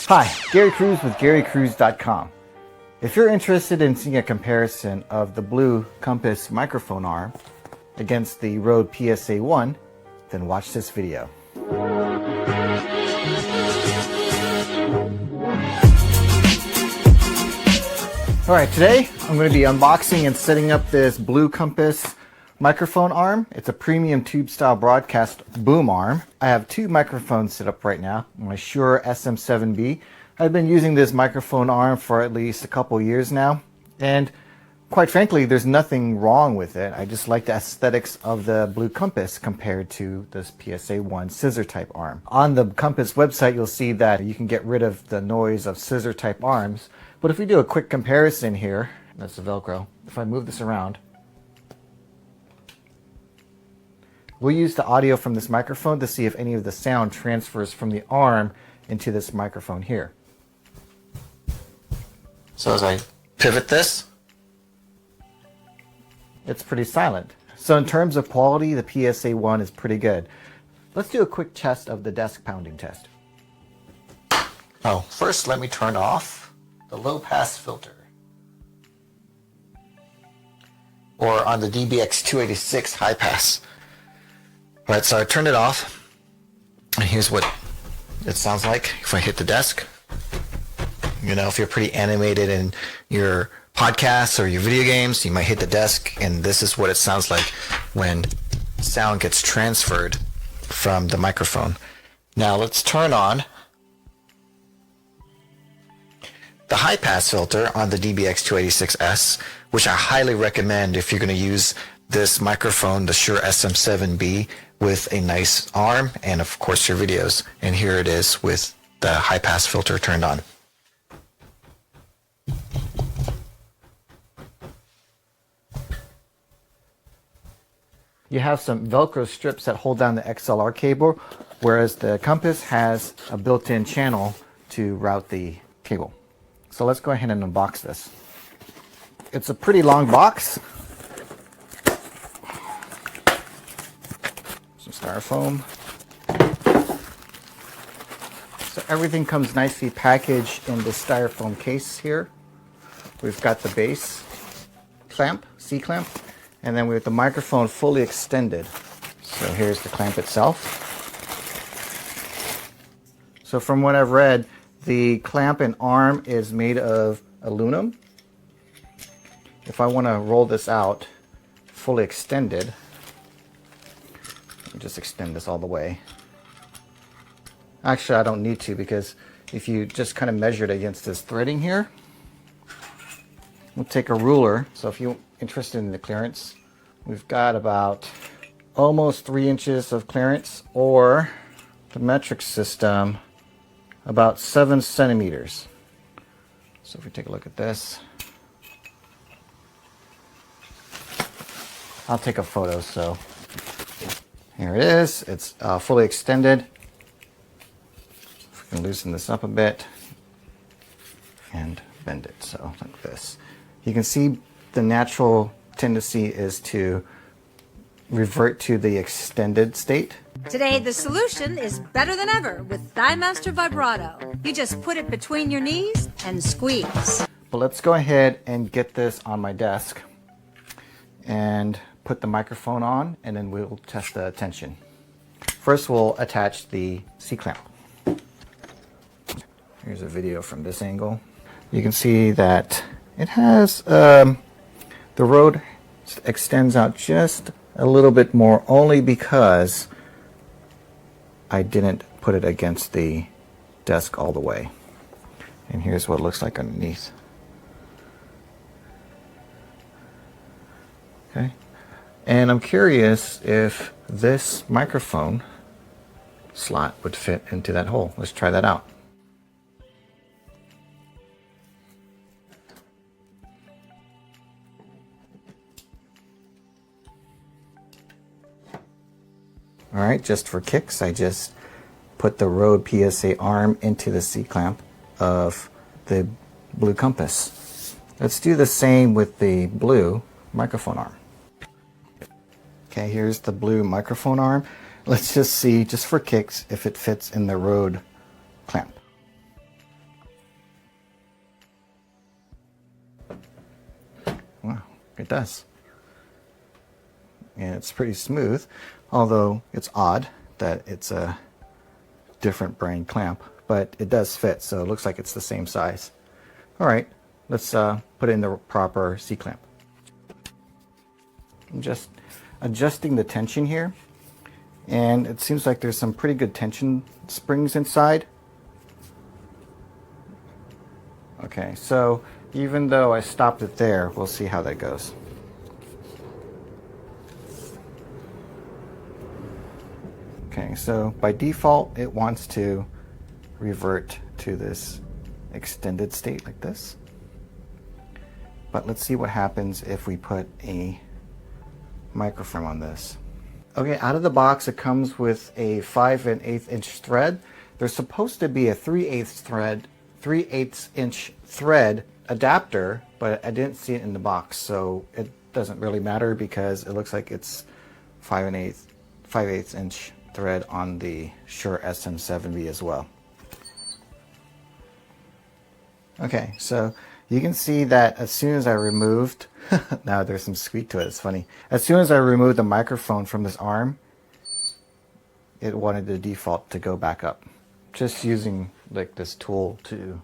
Hi, Gary Cruz with GaryCruz.com. If you're interested in seeing a comparison of the Blue Compass microphone arm against the Rode PSA-1, then watch this video. Alright, today I'm going to be unboxing and setting up this Blue Compass microphone arm. It's a premium tube style broadcast boom arm. I have two microphones set up right now. My Shure SM7B. I've been using this microphone arm for at least a couple years now, and quite frankly there's nothing wrong with it. I just like the aesthetics of the Blue Compass compared to this PSA-1 scissor type arm. On the Compass website you'll see that you can get rid of the noise of scissor type arms, but if we do a quick comparison here, that's the Velcro. If I move this around, we'll use the audio from this microphone to see if any of the sound transfers from the arm into this microphone here. So as I pivot this, it's pretty silent. So in terms of quality, the PSA-1 is pretty good. Let's do a quick test of the desk pounding test. Oh, first let me turn off the low pass filter. Or on the DBX286 high pass. Alright, so I turned it off, and here's what it sounds like if I hit the desk. You know, if you're pretty animated in your podcasts or your video games, you might hit the desk, and this is what it sounds like when sound gets transferred from the microphone. Now let's turn on the high pass filter on the DBX286S, which I highly recommend if you're going to use this microphone, the Shure SM7B, with a nice arm and of course your videos. And here it is with the high pass filter turned on. You have some Velcro strips that hold down the XLR cable, whereas the Compass has a built-in channel to route the cable. So let's go ahead and unbox this. It's a pretty long box. Some styrofoam. So everything comes nicely packaged in the styrofoam case here. We've got the base clamp, C-clamp, and then we have the microphone fully extended. So here's the clamp itself. So from what I've read, the clamp and arm is made of aluminum. If I want to roll this out fully extended, let me just extend this all the way. Actually, I don't need to, because if you just kind of measure it against this threading here, we'll take a ruler. So if you're interested in the clearance, we've got about almost 3 inches of clearance, or the metric system, about 7 centimeters. So if we take a look at this, I'll take a photo. So here it is. It's fully extended. If we can loosen this up a bit and bend it, so like this. You can see the natural tendency is to revert to the extended state. Today the solution is better than ever with ThighMaster Vibrato. You just put it between your knees and squeeze. But let's go ahead and get this on my desk and put the microphone on, and then we'll test the tension. First we'll attach the C-clamp. Here's a video from this angle. You can see that it has the Rode extends out just a little bit more, only because I didn't put it against the desk all the way. And here's what it looks like underneath. Okay. And I'm curious if this microphone slot would fit into that hole. Let's try that out. Alright, just for kicks, I just put the Rode PSA arm into the C-clamp of the Blue Compass. Let's do the same with the Blue microphone arm. Okay, here's the Blue microphone arm. Let's just see, just for kicks, if it fits in the Rode clamp. It does. And it's pretty smooth, although it's odd that it's a different brand clamp, but it does fit, so it looks like it's the same size. All right, let's put in the proper C-clamp. I'm just adjusting the tension here, and it seems like there's some pretty good tension springs inside. Okay, so even though I stopped it there, we'll see how that goes. Okay, so by default, it wants to revert to this extended state like this. But let's see what happens if we put a microphone on this. Okay, out of the box, it comes with a 5 1/8 inch thread. There's supposed to be a 3/8 inch thread adapter, but I didn't see it in the box, so it doesn't really matter because it looks like it's 5/8 inch thread on the Shure SM7B as well. Okay, so you can see that as soon as I removed, now there's some squeak to it, it's funny. As soon as I removed the microphone from this arm, it wanted the default to go back up. Just using like this tool to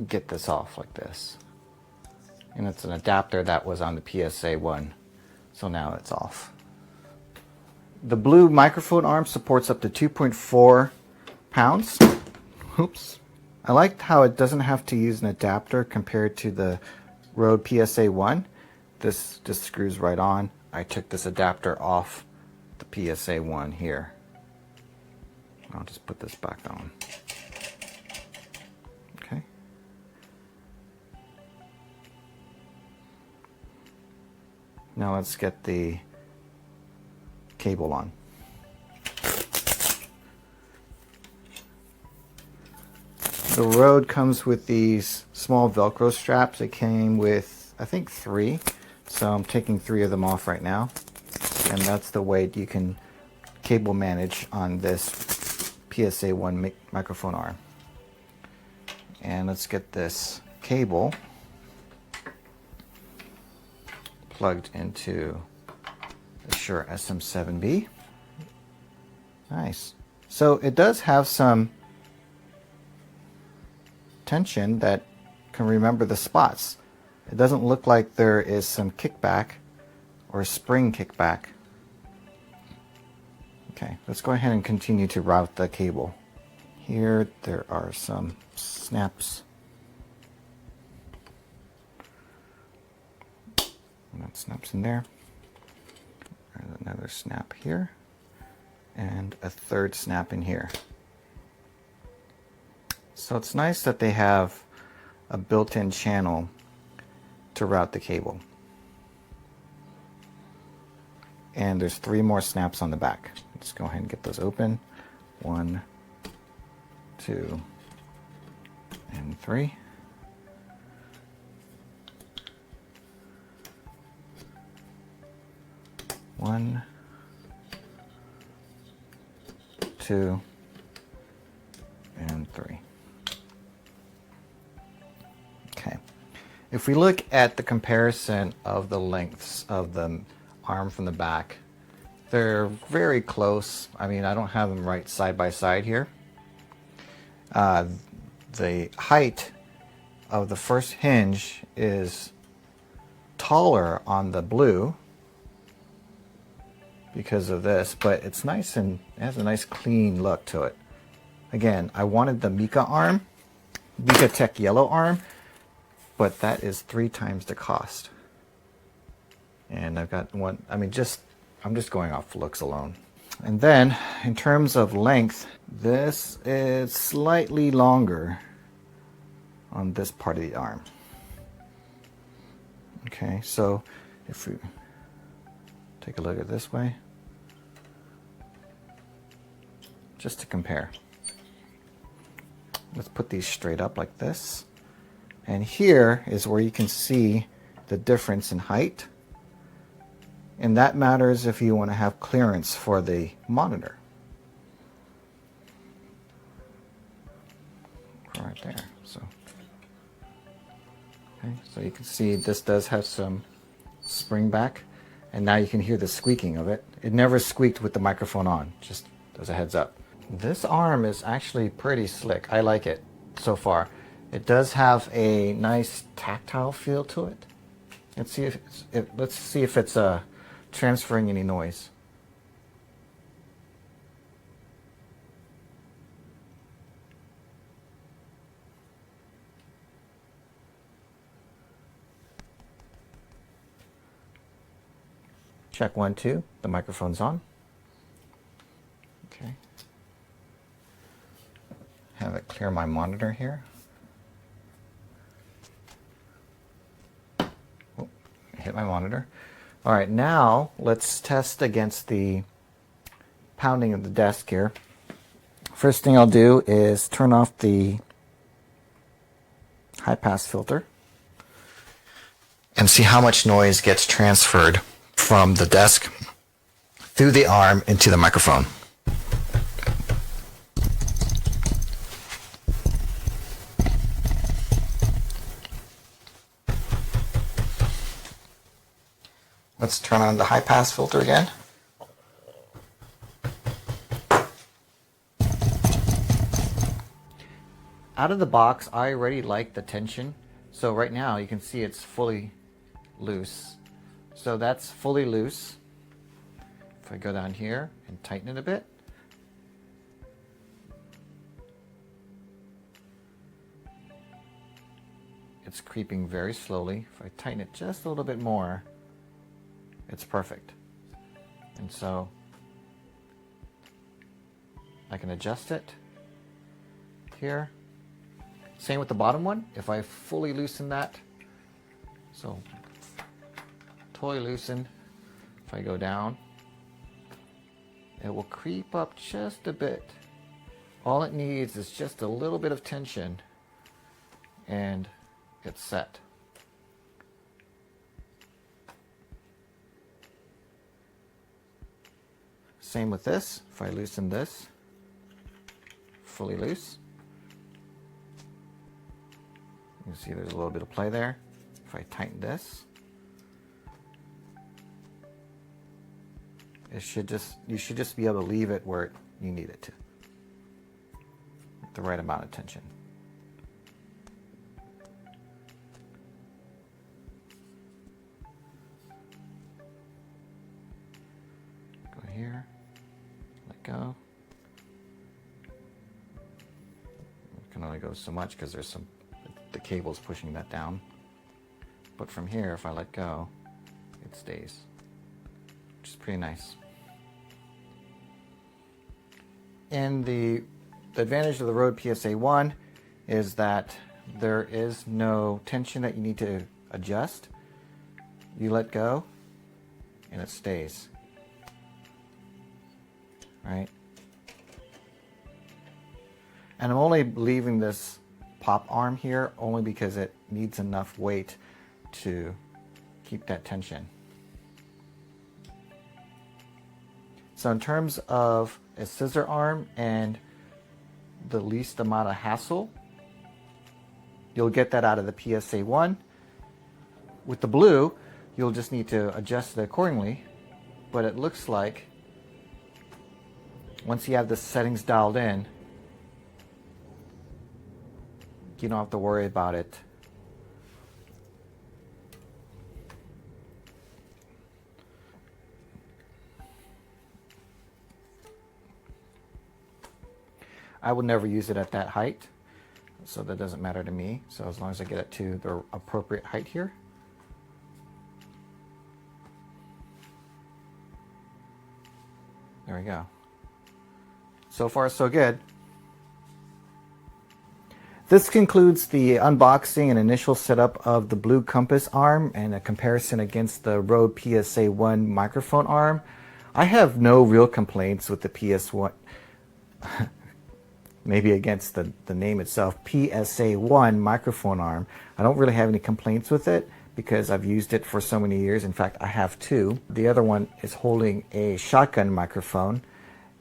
get this off like this. And it's an adapter that was on the PSA-1, so now it's off. The blue microphone arm supports up to 2.4 pounds. Oops. I liked how it doesn't have to use an adapter compared to the Rode PSA-1. This just screws right on. I took this adapter off the PSA-1 here. I'll just put this back on. Okay. Now let's get the cable on. The Rode comes with these small Velcro straps. It came with, I think, 3. So I'm taking 3 of them off right now. And that's the way you can cable manage on this PSA-1 microphone arm. And let's get this cable plugged into the Shure SM7B. Nice. So it does have some tension that can remember the spots. It doesn't look like there is some kickback or spring kickback. Okay, let's go ahead and continue to route the cable. Here there are some snaps. And that snaps in there. There's another snap here. And a third snap in here. So it's nice that they have a built-in channel to route the cable. And there's 3 more snaps on the back. Let's go ahead and get those open. 1, 2, and 3. One, 2, and 3. Okay. If we look at the comparison of the lengths of the arm from the back, they're very close. I mean, I don't have them right side by side here. The height of the first hinge is taller on the blue because of this, but it's nice and it has a nice clean look to it. Again, I wanted the Mika arm, Tech yellow arm, but that is 3 times the cost. And I've got one, I mean, I'm just going off looks alone. And then in terms of length, this is slightly longer on this part of the arm. Okay, so if we take a look at this way, just to compare. Let's put these straight up like this. And here is where you can see the difference in height. And that matters if you want to have clearance for the monitor. Right there. So Okay, so you can see this does have some spring back, and now you can hear the squeaking of it. It never squeaked with the microphone on, just as a heads up. This arm is actually pretty slick. I like it so far. It does have a nice tactile feel to it. Let's see if it's transferring any noise. Check 1, 2. The microphone's on. Okay. Have it clear my monitor here. Oh, hit my monitor. All right, now let's test against the pounding of the desk here. First thing I'll do is turn off the high pass filter and see how much noise gets transferred from the desk through the arm into the microphone. Let's turn on the high pass filter again. Out of the box, I already like the tension. So right now you can see it's fully loose. So that's fully loose. If I go down here and tighten it a bit, it's creeping very slowly. If I tighten it just a little bit more, it's perfect. And so I can adjust it here. Same with the bottom one. If I fully loosen that, so totally loosen, if I go down, it will creep up just a bit. All it needs is just a little bit of tension and it's set. Same with this. If I loosen this, fully loose, you can see there's a little bit of play there. If I tighten this, you should just be able to leave it where you need it to, the right amount of tension. Go here, let go. It can only go so much because there's the cable's pushing that down. But from here, if I let go, it stays, which is pretty nice. And the advantage of the Rode PSA 1 is that there is no tension that you need to adjust. You let go and it stays. Right? And I'm only leaving this pop arm here only because it needs enough weight to keep that tension. So in terms of a scissor arm and the least amount of hassle, you'll get that out of the PSA 1. With the Blue, you'll just need to adjust it accordingly, but it looks like once you have the settings dialed in, you don't have to worry about it. I would never use it at that height, so that doesn't matter to me. So as long as I get it to the appropriate height here. There we go. So far, so good. This concludes the unboxing and initial setup of the Blue Compass arm and a comparison against the Rode PSA 1 microphone arm. I have no real complaints with the PS1. Maybe against the name itself, PSA 1 microphone arm. I don't really have any complaints with it because I've used it for so many years. In fact, I have two. The other one is holding a shotgun microphone.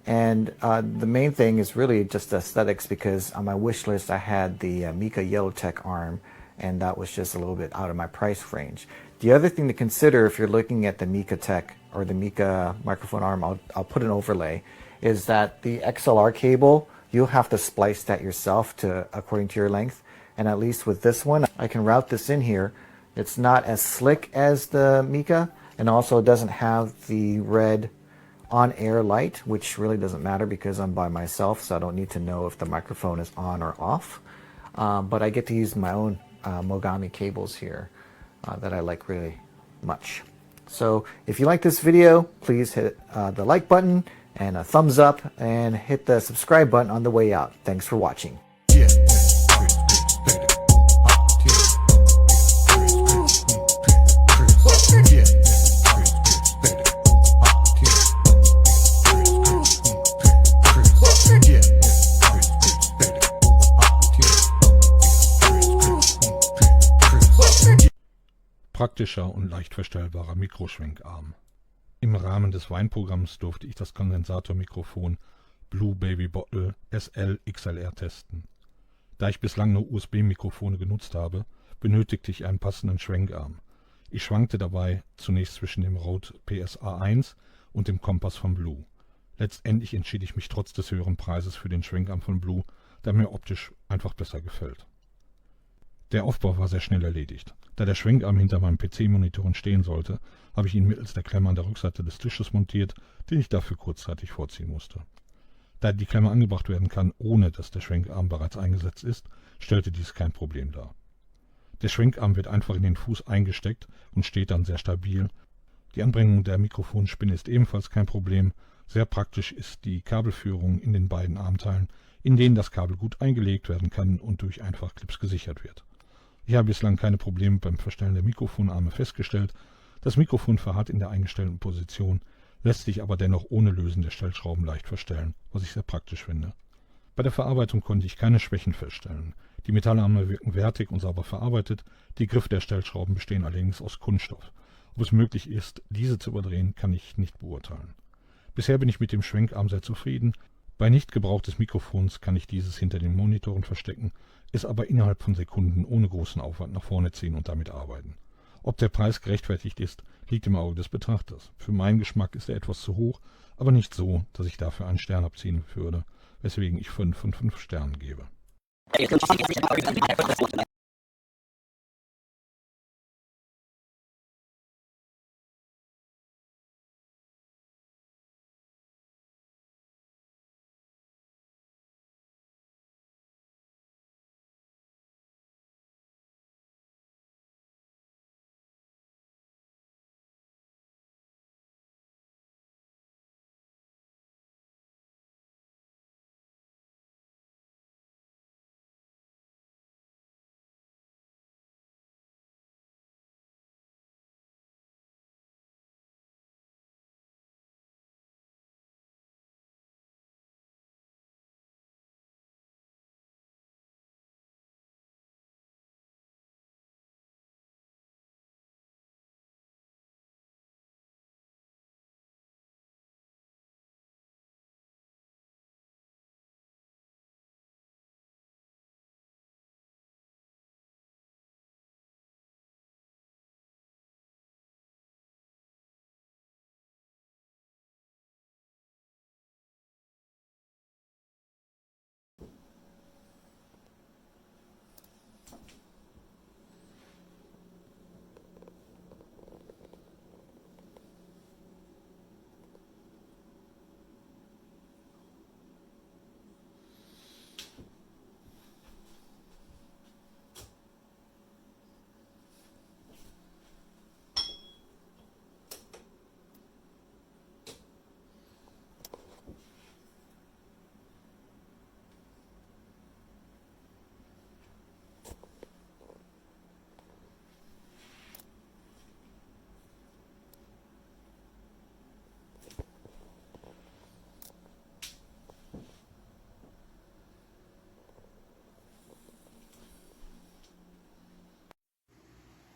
And the main thing is really just aesthetics because on my wish list I had the Mika Yellowtech arm. and that was just a little bit out of my price range. The other thing to consider if you're looking at the Mika Tech or the Mika microphone arm, I'll put an overlay, is that the XLR cable, you'll have to splice that yourself according to your length. And at least with this one, I can route this in here. It's not as slick as the Mika, and also it doesn't have the red on-air light, which really doesn't matter because I'm by myself, so I don't need to know if the microphone is on or off. But I get to use my own Mogami cables here that I like really much. So if you like this video, please hit the like button and a thumbs up, and hit the subscribe button on the way out. Thanks for watching. Praktischer und leicht verstellbarer Mikroschwenkarm. Im Rahmen des Weinprogramms durfte ich das Kondensatormikrofon Blue Baby Bottle SL XLR testen. Da ich bislang nur USB-Mikrofone genutzt habe, benötigte ich einen passenden Schwenkarm. Ich schwankte dabei zunächst zwischen dem Rode PSA1 und dem Kompass von Blue. Letztendlich entschied ich mich trotz des höheren Preises für den Schwenkarm von Blue, da mir optisch einfach besser gefällt. Der Aufbau war sehr schnell erledigt. Da der Schwenkarm hinter meinem PC-Monitor stehen sollte, habe ich ihn mittels der Klemme an der Rückseite des Tisches montiert, den ich dafür kurzzeitig vorziehen musste. Da die Klemme angebracht werden kann, ohne dass der Schwenkarm bereits eingesetzt ist, stellte dies kein Problem dar. Der Schwenkarm wird einfach in den Fuß eingesteckt und steht dann sehr stabil. Die Anbringung der Mikrofonspinne ist ebenfalls kein Problem. Sehr praktisch ist die Kabelführung in den beiden Armteilen, in denen das Kabel gut eingelegt werden kann und durch Einfachclips gesichert wird. Ich habe bislang keine Probleme beim Verstellen der Mikrofonarme festgestellt. Das Mikrofon verharrt in der eingestellten Position, lässt sich aber dennoch ohne Lösen der Stellschrauben leicht verstellen, was ich sehr praktisch finde. Bei der Verarbeitung konnte ich keine Schwächen feststellen. Die Metallarme wirken wertig und sauber verarbeitet, die Griffe der Stellschrauben bestehen allerdings aus Kunststoff. Ob es möglich ist, diese zu überdrehen, kann ich nicht beurteilen. Bisher bin ich mit dem Schwenkarm sehr zufrieden. Bei Nichtgebrauch des Mikrofons kann ich dieses hinter den Monitoren verstecken, es aber innerhalb von Sekunden ohne großen Aufwand nach vorne ziehen und damit arbeiten. Ob der Preis gerechtfertigt ist, liegt im Auge des Betrachters. Für meinen Geschmack ist er etwas zu hoch, aber nicht so, dass ich dafür einen Stern abziehen würde, weswegen ich 5 von 5 Sternen gebe.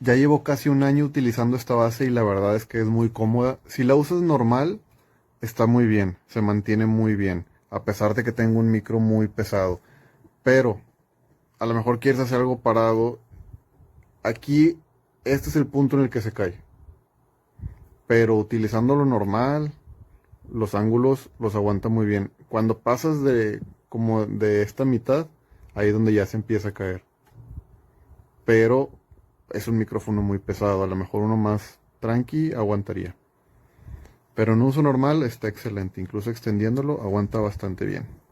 Ya llevo casi un año utilizando esta base y la verdad es que es muy cómoda. Si la usas normal, está muy bien, se mantiene muy bien, a pesar de que tengo un micro muy pesado. Pero a lo mejor quieres hacer algo parado Aquí, este es el punto en el que se cae. Pero utilizándolo normal, los ángulos los aguanta muy bien. Cuando pasas de como de esta mitad, ahí es donde ya se empieza a caer. Pero es un micrófono muy pesado, a lo mejor uno más tranqui aguantaría. Pero en uso normal está excelente, incluso extendiéndolo aguanta bastante bien.